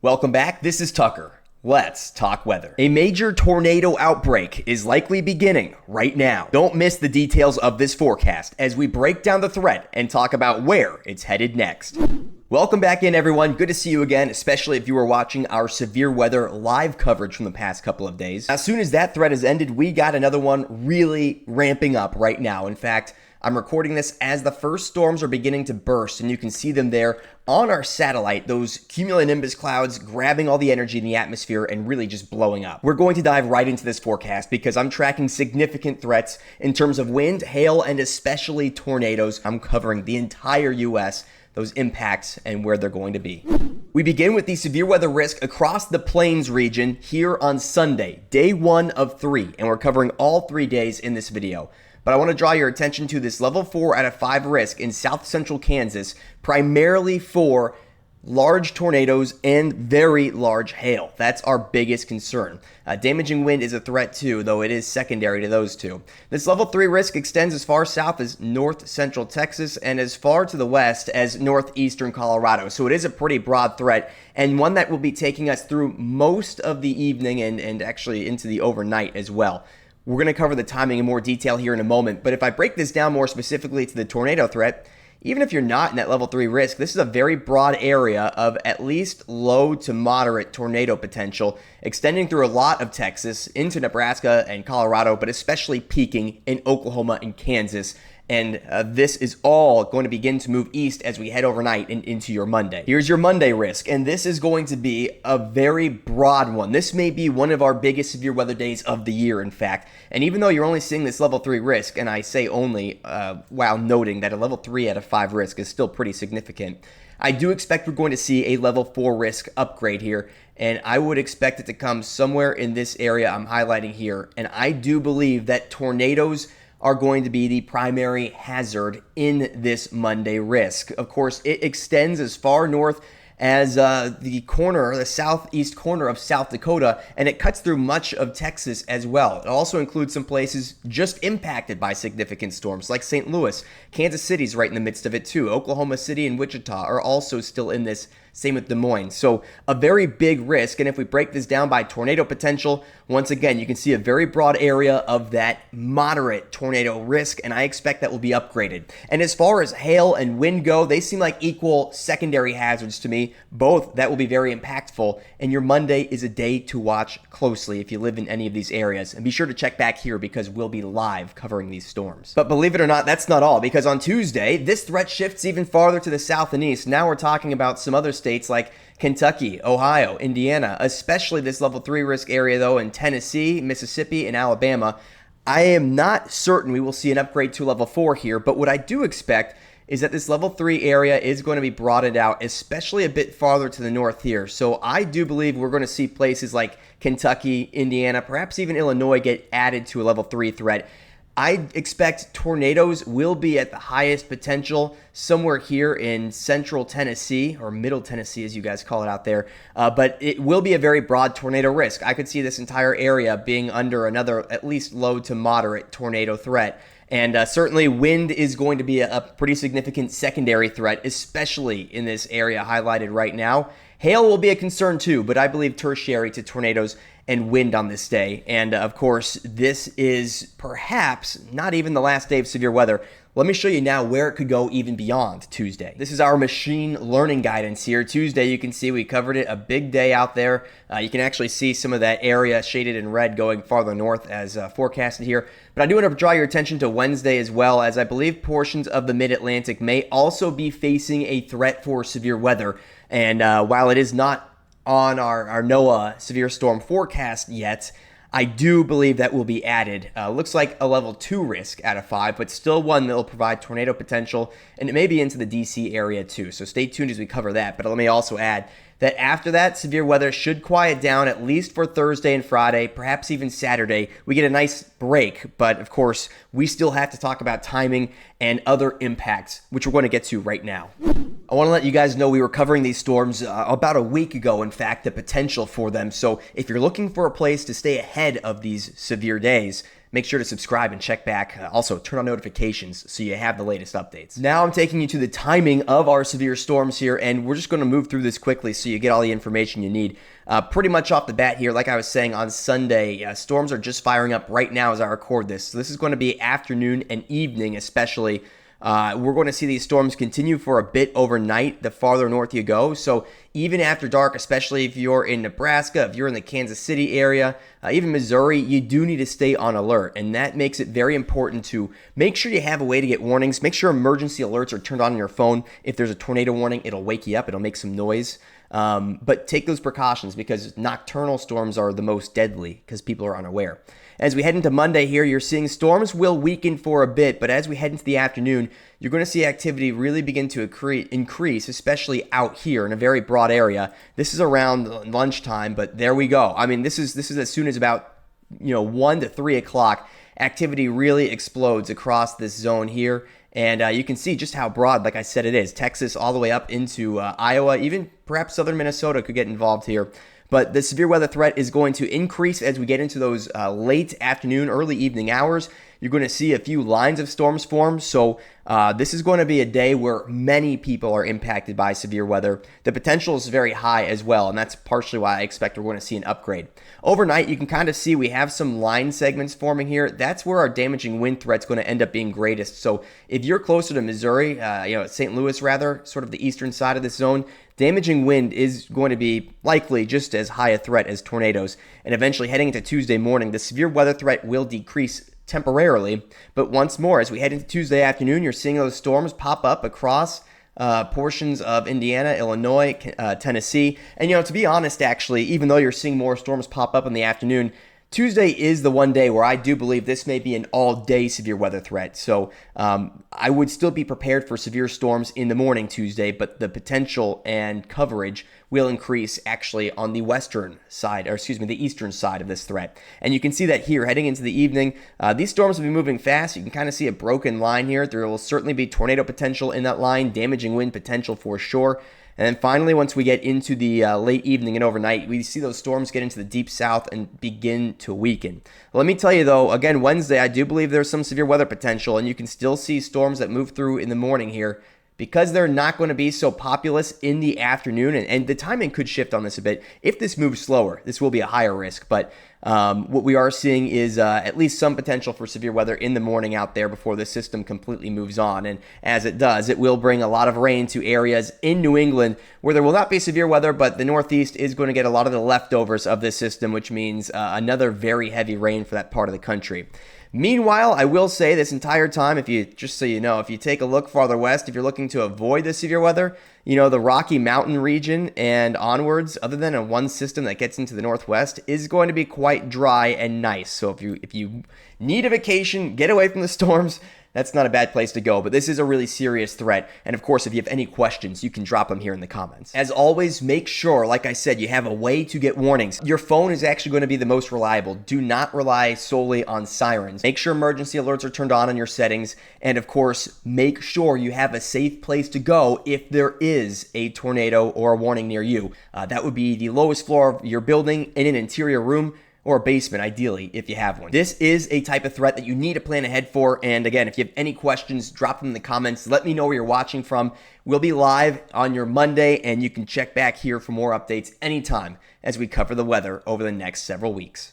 Welcome back. This is Tucker. Let's talk weather. A major tornado outbreak is likely beginning right now. Don't miss the details of this forecast as we break down the threat and talk about where it's headed next. Welcome back in, everyone. Good to see you again, especially if you were watching our severe weather live coverage from the past couple of days. As soon as that threat has ended, we got another one really ramping up right now. In fact, I'm recording this as the first storms are beginning to burst, and you can see them there on our satellite, those cumulonimbus clouds grabbing all the energy in the atmosphere and really just blowing up. We're going to dive right into this forecast because I'm tracking significant threats in terms of wind, hail, and especially tornadoes. I'm covering the entire U.S., those impacts, and where they're going to be. We begin with the severe weather risk across the Plains region here on Sunday, day 1 of 3, and we're covering all 3 days in this video. But I want to draw your attention to this level 4 out of 5 risk in south central Kansas, primarily for large tornadoes and very large hail. That's our biggest concern. Damaging wind is a threat too, though it is secondary to those two. This level 3 risk extends as far south as north central Texas and as far to the west as northeastern Colorado. So it is a pretty broad threat, and one that will be taking us through most of the evening and actually into the overnight as well. We're going to cover the timing in more detail here in a moment, but if I break this down more specifically to the tornado threat, even if you're not in that level 3 risk, this is a very broad area of at least low to moderate tornado potential, extending through a lot of Texas into Nebraska and Colorado, but especially peaking in Oklahoma and Kansas. And this is all going to begin to move east as we head overnight and into your Monday. Here's your Monday risk, and this is going to be a very broad one. This may be one of our biggest severe weather days of the year, in fact. And even though you're only seeing this level 3 risk, and I say only while noting that a level 3 out of 5 risk is still pretty significant, I do expect we're going to see a level 4 risk upgrade here, and I would expect it to come somewhere in this area I'm highlighting here. And I do believe that tornadoes are going to be the primary hazard in this Monday risk. Of course, it extends as far north as the southeast corner of South Dakota, and it cuts through much of Texas as well. It also includes some places just impacted by significant storms, like St. Louis. Kansas City's right in the midst of it too. Oklahoma City and Wichita are also still in this. Same with Des Moines. So a very big risk. And if we break this down by tornado potential, once again, you can see a very broad area of that moderate tornado risk, and I expect that will be upgraded. And as far as hail and wind go, they seem like equal secondary hazards to me. Both that will be very impactful, and your Monday is a day to watch closely if you live in any of these areas. And be sure to check back here because we'll be live covering these storms. But believe it or not, that's not all, because on Tuesday, this threat shifts even farther to the south and east. Now we're talking about some other states like Kentucky, Ohio, Indiana, especially this level 3 risk area though in Tennessee, Mississippi, and Alabama. I am not certain we will see an upgrade to level 4 here, but what I do expect is that this level 3 area is going to be broadened out, especially a bit farther to the north here. So I do believe we're going to see places like Kentucky, Indiana, perhaps even Illinois get added to a level 3 threat. I expect tornadoes will be at the highest potential somewhere here in central Tennessee, or middle Tennessee as you guys call it out there, but it will be a very broad tornado risk. I could see this entire area being under another at least low to moderate tornado threat. And certainly wind is going to be a pretty significant secondary threat, especially in this area highlighted right now. Hail will be a concern too, but I believe tertiary to tornadoes and wind on this day. And of course, this is perhaps not even the last day of severe weather. Let me show you now where it could go even beyond Tuesday. This is our machine learning guidance here. Tuesday, you can see we covered it, a big day out there. You can actually see some of that area shaded in red going farther north as forecasted here. But I do want to draw your attention to Wednesday as well, as I believe portions of the mid-Atlantic may also be facing a threat for severe weather. And while it is not on our NOAA severe storm forecast yet, I do believe that will be added. Looks like a level 2 risk out of 5, but still one that will provide tornado potential, and it may be into the DC area too. So stay tuned as we cover that. But let me also add that after that, severe weather should quiet down at least for Thursday and Friday, perhaps even Saturday. We get a nice break, but of course, we still have to talk about timing and other impacts, which we're going to get to right now. I want to let you guys know we were covering these storms about a week ago, in fact, the potential for them. So if you're looking for a place to stay ahead of these severe days, Make sure to subscribe and check back. Also, turn on notifications so you have the latest updates. Now I'm taking you to the timing of our severe storms here, and we're just going to move through this quickly so you get all the information you need. Pretty much off the bat here, like I was saying on Sunday, storms are just firing up right now as I record this. So this is going to be afternoon and evening especially. We're going to see these storms continue for a bit overnight the farther north you go. So even after dark, especially if you're in Nebraska, if you're in the Kansas City area, even Missouri, you do need to stay on alert. And that makes it very important to make sure you have a way to get warnings. Make sure emergency alerts are turned on your phone. If there's a tornado warning, it'll wake you up. It'll make some noise. But take those precautions because nocturnal storms are the most deadly because people are unaware. As we head into Monday here, you're seeing storms will weaken for a bit, but as we head into the afternoon, you're going to see activity really begin to increase, especially out here in a very broad area. This is around lunchtime, but there we go. I mean, this is as soon as about 1 to 3 o'clock. Activity really explodes across this zone here. And you can see just how broad, like I said, it is. Texas all the way up into Iowa, even perhaps southern Minnesota could get involved here. But the severe weather threat is going to increase as we get into those late afternoon, early evening hours. You're going to see a few lines of storms form. So this is going to be a day where many people are impacted by severe weather. The potential is very high as well, and that's partially why I expect we're going to see an upgrade. Overnight, you can kind of see we have some line segments forming here. That's where our damaging wind threat's going to end up being greatest. So if you're closer to Missouri, St. Louis rather, sort of the eastern side of this zone, damaging wind is going to be likely just as high a threat as tornadoes. And eventually heading into Tuesday morning, the severe weather threat will decrease temporarily. But once more, as we head into Tuesday afternoon, you're seeing those storms pop up across portions of Indiana, Illinois, Tennessee. And, to be honest, actually, even though you're seeing more storms pop up in the afternoon, Tuesday is the one day where I do believe this may be an all-day severe weather threat. So I would still be prepared for severe storms in the morning Tuesday, but the potential and coverage will increase actually on the western side, the eastern side of this threat. And you can see that here heading into the evening. These storms will be moving fast. You can kind of see a broken line here. There will certainly be tornado potential in that line, damaging wind potential for sure. And then finally, once we get into the late evening and overnight, we see those storms get into the deep south and begin to weaken. Let me tell you, though, again, Wednesday, I do believe there's some severe weather potential, and you can still see storms that move through in the morning here. Because they're not going to be so populous in the afternoon, and the timing could shift on this a bit. If this moves slower, this will be a higher risk, but what we are seeing is at least some potential for severe weather in the morning out there before the system completely moves on. And as it does, it will bring a lot of rain to areas in New England where there will not be severe weather, but the Northeast is going to get a lot of the leftovers of this system, which means another very heavy rain for that part of the country. Meanwhile, I will say this entire time, if you take a look farther west, if you're looking to avoid the severe weather, the Rocky Mountain region and onwards, other than a one system that gets into the northwest, is going to be quite dry and nice. So if you need a vacation, get away from the storms, that's not a bad place to go, but this is a really serious threat. And of course, if you have any questions, you can drop them here in the comments. As always, make sure, like I said, you have a way to get warnings. Your phone is actually going to be the most reliable. Do not rely solely on sirens. Make sure emergency alerts are turned on your settings. And of course, make sure you have a safe place to go if there is a tornado or a warning near you. That would be the lowest floor of your building in an interior room, or a basement, ideally, if you have one. This is a type of threat that you need to plan ahead for. And again, if you have any questions, drop them in the comments. Let me know where you're watching from. We'll be live on your Monday, and you can check back here for more updates anytime as we cover the weather over the next several weeks.